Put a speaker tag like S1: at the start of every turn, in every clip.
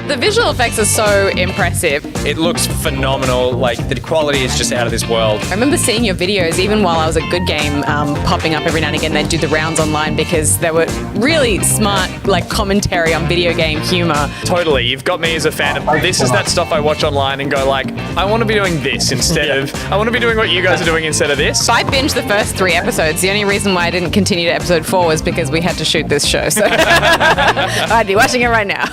S1: The visual effects are so impressive.
S2: It looks phenomenal. Like, the quality is just out of this world.
S1: I remember seeing your videos, even while I was at Good Game, popping up every now and again. They'd do the rounds online because they were really smart, like, commentary on video game humor.
S3: Totally. You've got me as a fan of this is that stuff I watch online and go like, I want to be doing this instead of, I want to be doing what you guys are doing instead of this.
S1: So I binged the first 3 episodes. The only reason why I didn't continue to episode 4 was because we had to shoot this show. So I'd be watching it right now.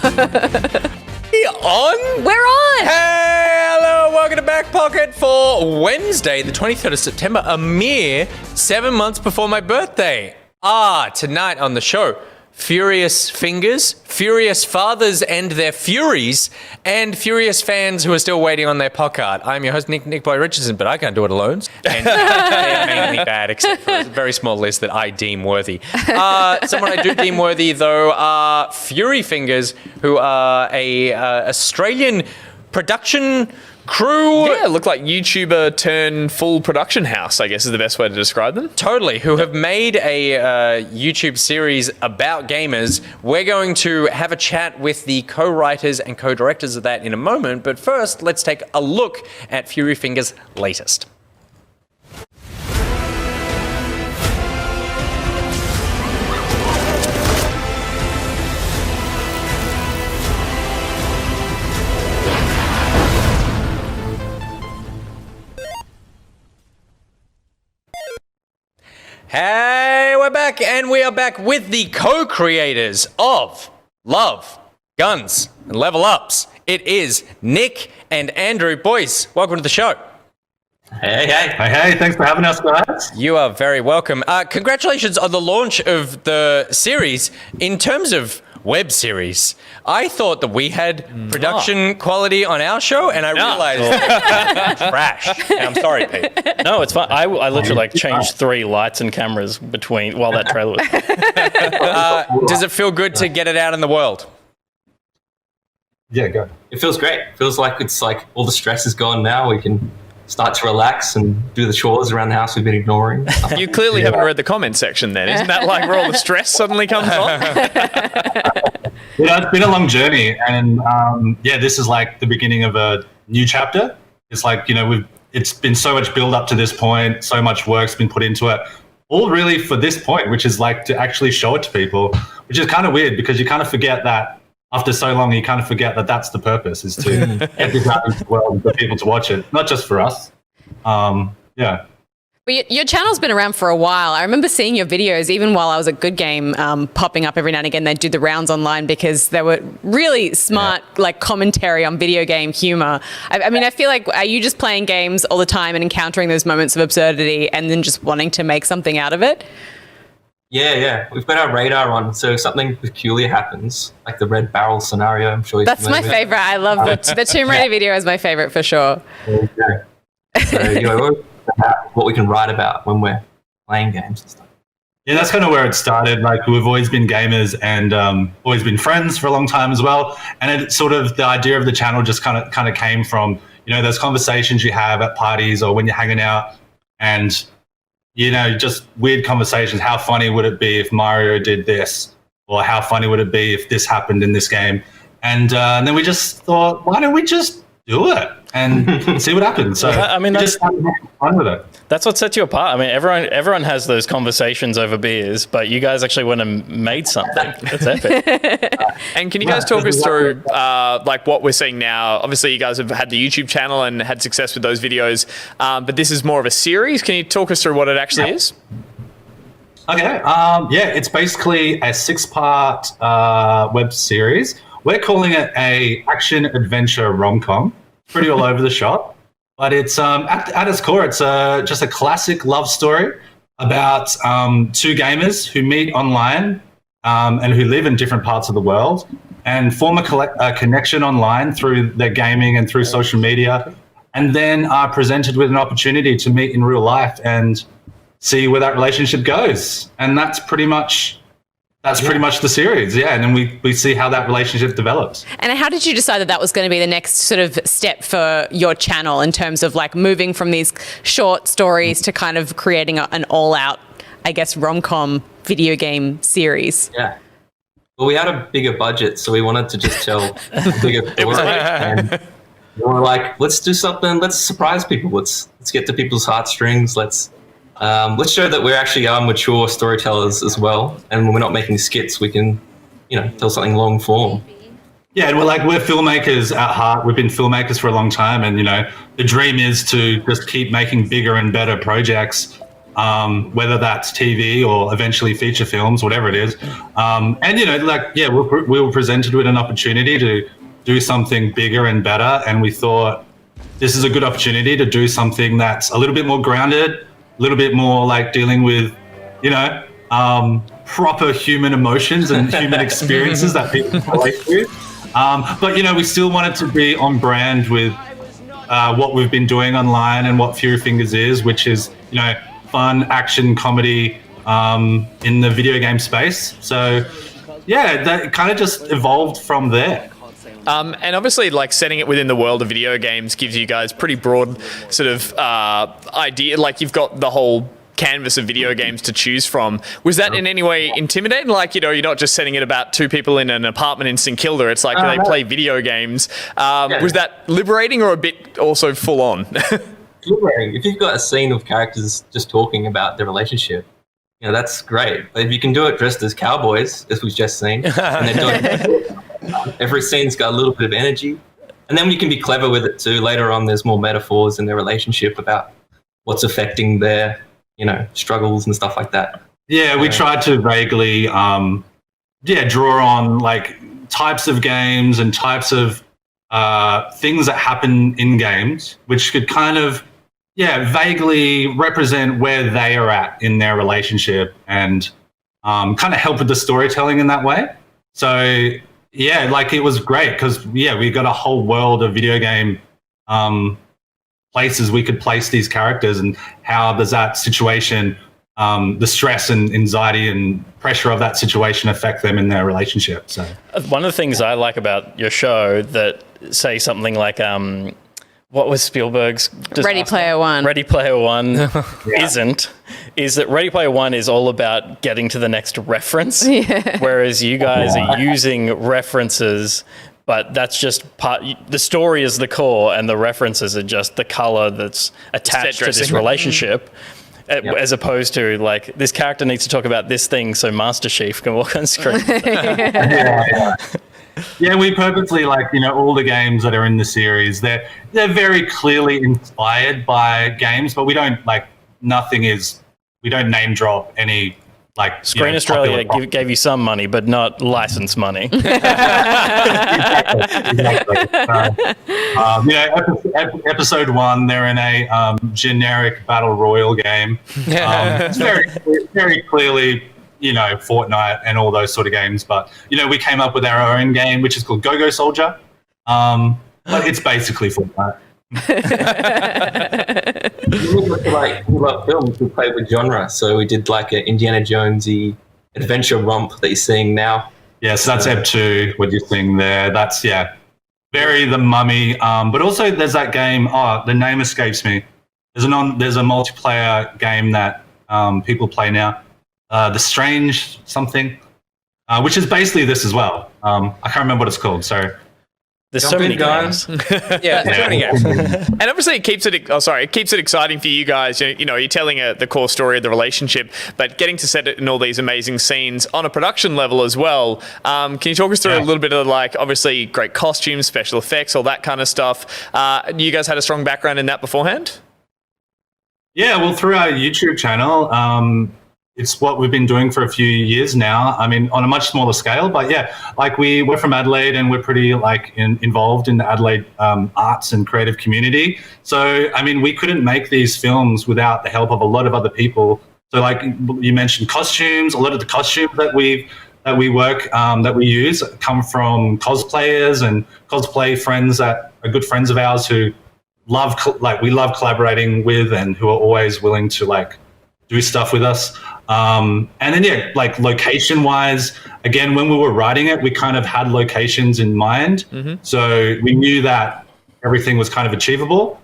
S2: On?
S1: We're on!
S2: Hello, welcome to BackPocket for Wednesday, the 23rd of September, a mere 7 months before my birthday. Tonight on the show, Furious Fingers, Furious Fathers and their Furies, and Furious fans who are still waiting on their pocket. I'm your host, Nick Boy Richardson, but I can't do it alone. And they're mainly bad, except for a very small list that I deem worthy. Someone I do deem worthy, though, are FuryFingers, who are a Australian production crew.
S3: Yeah, look like YouTuber turn full production house, I guess is the best way to describe them.
S2: Totally, who have made a YouTube series about gamers. We're going to have a chat with the co-writers and co-directors of that in a moment, but first, let's take a look at FuryFingers' latest. Hey, we're back, and we are back with the co-creators of Love, Guns, and Level Ups. It is Nick and Andrew. Boys, welcome to the show.
S4: Hey, thanks for having us, guys.
S2: You are very welcome. Congratulations on the launch of the series. In terms of web series, I thought that we had production quality on our show, and I realized trash. And I'm sorry, Pete.
S5: No, it's fine. I literally changed 3 lights and cameras between while that trailer was.
S2: Does it feel good to get it out in the world?
S4: Yeah, go.
S6: It feels great. It feels like it's like all the stress is gone now. We can start to relax and do the chores around the house we've been ignoring.
S3: You clearly haven't read the comment section then. Isn't that like where all the stress suddenly comes on?
S4: Yeah, it's been a long journey, and this is like the beginning of a new chapter. It's like, it's been so much build up to this point, so much work's been put into it, all really for this point, which is like to actually show it to people, which is kind of weird because you kind of forget that after so long, you kind of forget that that's the purpose, is to get this out into the world for people to watch it, not just for us.
S1: But your channel's been around for a while. I remember seeing your videos, even while I was at Good Game, popping up every now and again. They'd do the rounds online because they were really smart, like commentary on video game humor. I mean, I feel like, are you just playing games all the time and encountering those moments of absurdity and then just wanting to make something out of it?
S6: Yeah. We've got our radar on, so if something peculiar happens, like the red barrel scenario, I'm sure you're
S1: That's my
S6: familiar with.
S1: favorite. I love the Tomb Raider video is my favorite for sure.
S6: Yeah. So, what we can write about when we're playing games and stuff.
S4: Yeah, that's kind of where it started. Like, we've always been gamers and always been friends for a long time as well. And it sort of, the idea of the channel just kind of came from, those conversations you have at parties or when you're hanging out and, just weird conversations. How funny would it be if Mario did this? Or how funny would it be if this happened in this game? And then we just thought, why don't we just do it and see what happens? So just having fun with it.
S5: That's what sets you apart. I mean, everyone has those conversations over beers, but you guys actually went and made something. That's epic.
S3: And can you guys talk us through like what we're seeing now? Obviously, you guys have had the YouTube channel and had success with those videos, but this is more of a series. Can you talk us through what it actually is?
S4: Okay. It's basically a 6-part web series. We're calling it a action adventure rom-com. Pretty all over the shop. But it's at its core, it's just a classic love story about 2 gamers who meet online and who live in different parts of the world and form a connection online through their gaming and through social media, and then are presented with an opportunity to meet in real life and see where that relationship goes. And that's pretty much the series, and then we see how that relationship develops.
S1: And how did you decide that was going to be the next sort of step for your channel in terms of like moving from these short stories to kind of creating an all-out, I guess, rom-com video game series?
S6: Yeah. Well, we had a bigger budget, so we wanted to just tell a bigger story. And we were like, let's do something. Let's surprise people. Let's get to people's heartstrings. Let's show that we actually are mature storytellers as well. And when we're not making skits, we can, tell something long form.
S4: Yeah, and we're filmmakers at heart. We've been filmmakers for a long time, and the dream is to just keep making bigger and better projects, whether that's TV or eventually feature films, whatever it is. We were presented with an opportunity to do something bigger and better, and we thought this is a good opportunity to do something that's a little bit more grounded, a little bit more like dealing with, proper human emotions and human experiences that people relate to. But we still wanted to be on brand with what we've been doing online and what FuryFingers is, which is fun action comedy in the video game space. So yeah, that kind of just evolved from there.
S3: And obviously, like, setting it within the world of video games gives you guys pretty broad sort of idea. Like, you've got the whole canvas of video games to choose from. Was that in any way intimidating? Like, you're not just setting it about two people in an apartment in St Kilda. It's like they play video games. Was that liberating or a bit also full on?
S6: Liberating. If you've got a scene of characters just talking about their relationship, that's great. But if you can do it dressed as cowboys, as we've just seen, and then every scene's got a little bit of energy, and then you can be clever with it too. Later on, there's more metaphors in their relationship about what's affecting their struggles and stuff like that.
S4: Yeah, we tried to vaguely, draw on like types of games and types of things that happen in games, which could kind of, vaguely represent where they are at in their relationship and kind of help with the storytelling in that way. So yeah, like it was great because we got a whole world of video game places we could place these characters, and how does that situation, the stress and anxiety and pressure of that situation affect them in their relationship. So
S5: one of the things I like about your show that say something like what was Spielberg's
S1: Ready Player One.
S5: Ready Player One is that Ready Player One is all about getting to the next reference, whereas you guys are using references, but that's just part. The story is the core, and the references are just the color that's attached to this relationship. As opposed to like, this character needs to talk about this thing so Master Chief can walk on screen.
S4: Yeah, we purposely all the games that are in the series, they're very clearly inspired by games, but we don't we don't name drop any
S5: Screen Australia gave you some money, but not license money.
S4: Exactly. Episode 1, they're in a generic battle royale game. It's very, very clearly, Fortnite and all those sort of games. But we came up with our own game, which is called Go-Go Soldier. But it's basically Fortnite.
S6: We love films. We play with genre, so we did like an Indiana Jonesy adventure romp that you're seeing now.
S4: Yeah, so that's Ebb 2. What you're seeing there, that's very The Mummy. But also there's that game. The name escapes me. There's a multiplayer game that people play now. The Strange something, which is basically this as well. I can't remember what it's called. So.
S5: There's so many games.
S3: So many games. And obviously it keeps it exciting for you guys. You're telling the core story of the relationship, but getting to set it in all these amazing scenes on a production level as well. Can you talk us through a little bit of obviously great costumes, special effects, all that kind of stuff? You guys had a strong background in that beforehand?
S4: Yeah, well, through our YouTube channel, it's what we've been doing for a few years now. I mean, on a much smaller scale, but we're from Adelaide and we're pretty involved in the Adelaide arts and creative community. So, I mean, we couldn't make these films without the help of a lot of other people. So like you mentioned costumes, a lot of the costumes that we use come from cosplayers and cosplay friends that are good friends of ours who we love collaborating with and who are always willing to do stuff with us. And then, location wise, again, when we were writing it, we kind of had locations in mind. Mm-hmm. So we knew that everything was kind of achievable.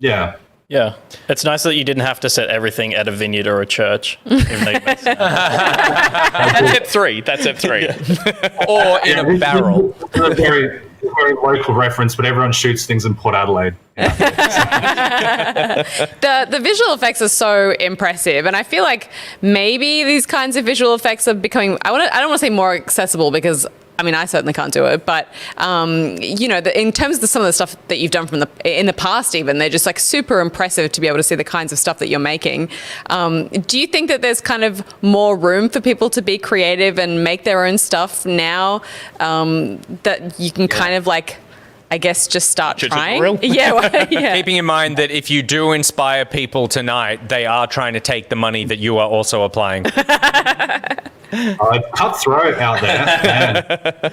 S4: Yeah.
S5: Yeah. It's nice that you didn't have to set everything at a vineyard or a church. Even though you made sense.
S3: That's at 3. That's at 3.
S2: Or in a barrel.
S4: A very, very local reference, but everyone shoots things in Port Adelaide.
S1: The visual effects are so impressive, and I feel like maybe these kinds of visual effects are becoming. I don't want to say more accessible because. I mean, I certainly can't do it, but in terms of some of the stuff that you've done in the past, even they're just like super impressive to be able to see the kinds of stuff that you're making. Do you think that there's kind of more room for people to be creative and make their own stuff now that you can kind of like? I guess just start trying. Yeah.
S2: Keeping in mind that if you do inspire people tonight, they are trying to take the money that you are also applying.
S4: Cutthroat out there.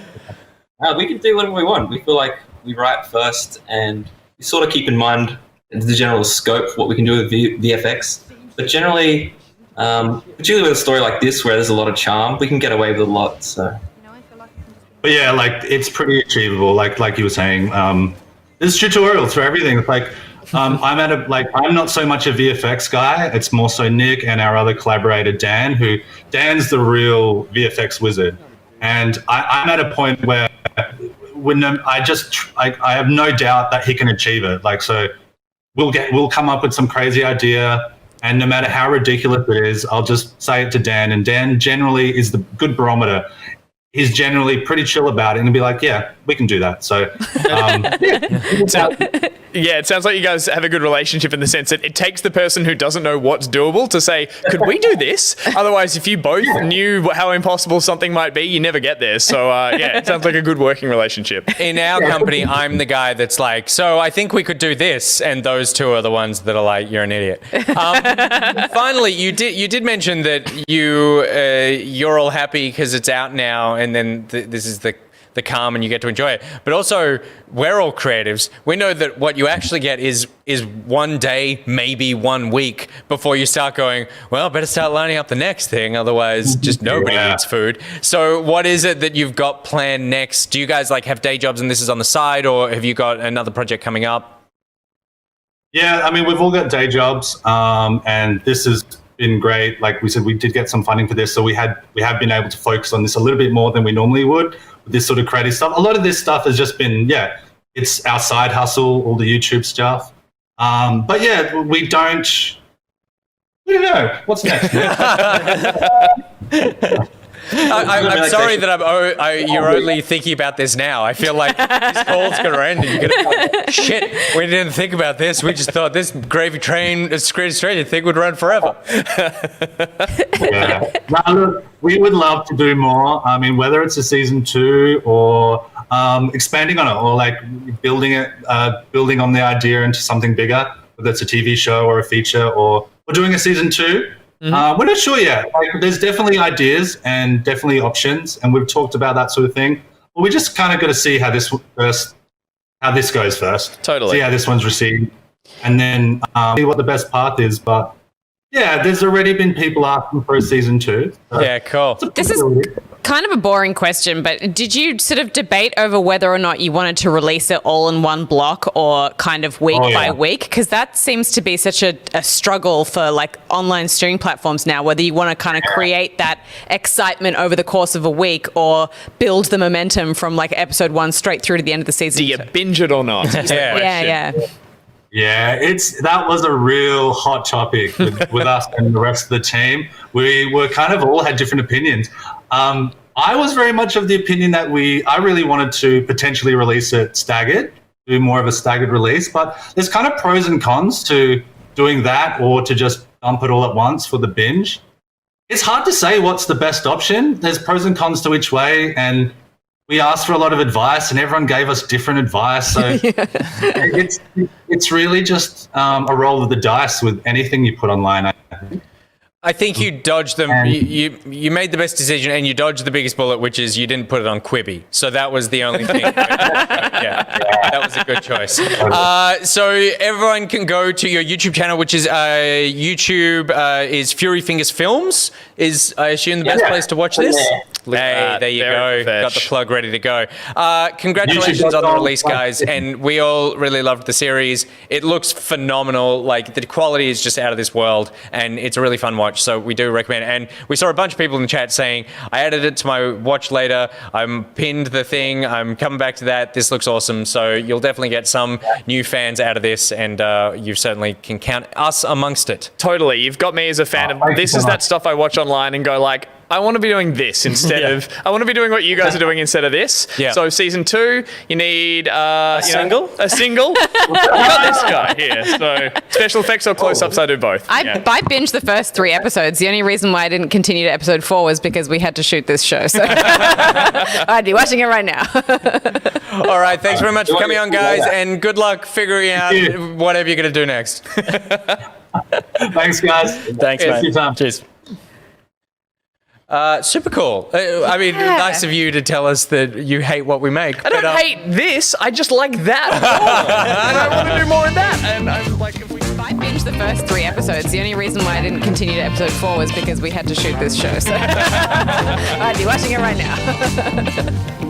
S6: We can do whatever we want. We feel like we write first and we sort of keep in mind the general scope of what we can do with VFX. But generally, particularly with a story like this where there's a lot of charm, we can get away with a lot. So.
S4: But yeah, like it's pretty achievable. Like you were saying, there's tutorials for everything. It's like I'm not so much a VFX guy. It's more so Nick and our other collaborator Dan. Dan's the real VFX wizard, and I'm at a point where I have no doubt that he can achieve it. Like so, we'll come up with some crazy idea. And no matter how ridiculous it is, I'll just say it to Dan, and Dan generally is the good barometer. He's generally pretty chill about it and be like, yeah, we can do that. So,
S3: it sounds like you guys have a good relationship in the sense that it takes the person who doesn't know what's doable to say, could we do this? Otherwise, if you both knew how impossible something might be, you never get there. So, it sounds like a good working relationship.
S2: In our company, I'm the guy that's like, so I think we could do this. And those two are the ones that are like, you're an idiot. Finally, you did mention that you're all happy because it's out now. And then this is the calm and you get to enjoy it. But also, we're all creatives. We know that what you actually get is one day, maybe 1 week before you start going, well, better start lining up the next thing. Otherwise, just nobody eats food. So what is it that you've got planned next? Do you guys like have day jobs and this is on the side, or have you got another project coming up?
S4: Yeah, I mean, we've all got day jobs, and this has been great. Like we said, we did get some funding for this, so we have been able to focus on this a little bit more than we normally would with this sort of creative stuff. A lot of this stuff has just been, it's our side hustle, all the YouTube stuff. But yeah, we don't know what's next.
S2: I'm sorry that you're only thinking about this now. I feel like this call's going to end and you're going to shit, we didn't think about this. We just thought this gravy train straight thing would run forever.
S4: Yeah. Now, look, we would love to do more. I mean, whether it's a season 2 or expanding on it or like building on the idea into something bigger, whether it's a TV show or a feature or doing a season 2. Mm-hmm. We're not sure yet. Like, there's definitely ideas and definitely options, and we've talked about that sort of thing. But we just kind of got to see how this goes first.
S3: Totally.
S4: See how this one's received, and then see what the best path is. But yeah, there's already been people asking for a season 2. So
S2: yeah, cool.
S1: This is kind of a boring question, but did you sort of debate over whether or not you wanted to release it all in one block or kind of week by week? Because that seems to be such a struggle for like online streaming platforms now, whether you want to kind of create that excitement over the course of a week or build the momentum from like episode 1 straight through to the end of the season.
S3: Do you binge it or not?
S1: Yeah.
S4: Yeah, that was a real hot topic with us and the rest of the team. We were kind of all had different opinions. I was very much of the opinion that I really wanted to potentially release it staggered, do more of a staggered release, but there's kind of pros and cons to doing that or to just dump it all at once for the binge. It's hard to say what's the best option. There's pros and cons to each way, and we asked for a lot of advice and everyone gave us different advice. So it's really just a roll of the dice with anything you put online, I think.
S2: I think you dodged them. You made the best decision, and you dodged the biggest bullet, which is you didn't put it on Quibi. So that was the only thing. That was a good choice. So everyone can go to your YouTube channel, which is YouTube is FuryFingers Films. Is I assume the best place to watch this? Hey, there you go. Got the plug ready to go. Congratulations on the release, guys. And we all really loved the series. It looks phenomenal. Like, the quality is just out of this world, and it's a really fun watch. So we do recommend it. And we saw a bunch of people in the chat saying, I added it to my watch later. I'm pinned the thing. I'm coming back to that. This looks awesome. So you'll definitely get some new fans out of this, and you certainly can count us amongst it.
S3: Totally. You've got me as a fan of this is that stuff I watch online and go like, I want to be doing this instead of, I want to be doing what you guys are doing instead of this.
S2: Yeah.
S3: So season 2, you need a
S5: single?
S3: A single. You got this guy here. So special effects or close-ups, I do both.
S1: I binged the first 3 episodes. The only reason why I didn't continue to episode 4 was because we had to shoot this show. So I'd be watching it right now.
S2: All right. Thanks very much for coming on, guys, and good luck figuring out whatever you're going to do next.
S4: Thanks, guys.
S5: Thanks, man. Cheers.
S2: Super cool. I mean, nice of you to tell us that you hate what we make.
S3: I don't hate this. I just like that more. And I want to do more of that. And I'm like, if we...
S1: I binged the first 3 episodes. The only reason why I didn't continue to episode 4 was because we had to shoot this show. So I'd be watching it right now.